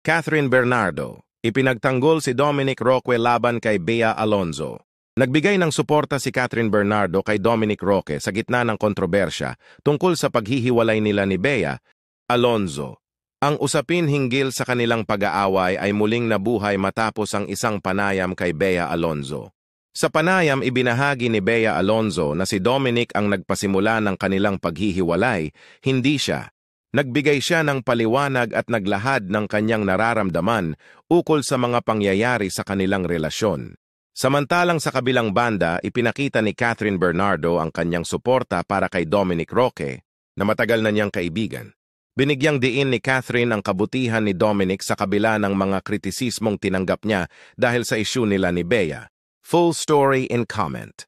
Catherine Bernardo, ipinagtanggol si Dominic Roque laban kay Bea Alonzo. Nagbigay ng suporta si Catherine Bernardo kay Dominic Roque sa gitna ng kontrobersya tungkol sa paghihiwalay nila ni Bea Alonzo. Ang usapin hinggil sa kanilang pag-aaway ay muling nabuhay matapos ang isang panayam kay Bea Alonzo. Sa panayam, ibinahagi ni Bea Alonzo na si Dominic ang nagpasimula ng kanilang paghihiwalay, hindi siya. Nagbigay siya ng paliwanag at naglahad ng kanyang nararamdaman ukol sa mga pangyayari sa kanilang relasyon. Samantalang sa kabilang banda, ipinakita ni Catherine Bernardo ang kanyang suporta para kay Dominic Roque na matagal na niyang kaibigan. Binigyang diin ni Catherine ang kabutihan ni Dominic sa kabila ng mga kritisismong tinanggap niya dahil sa isyu nila ni Bea. Full story in comment.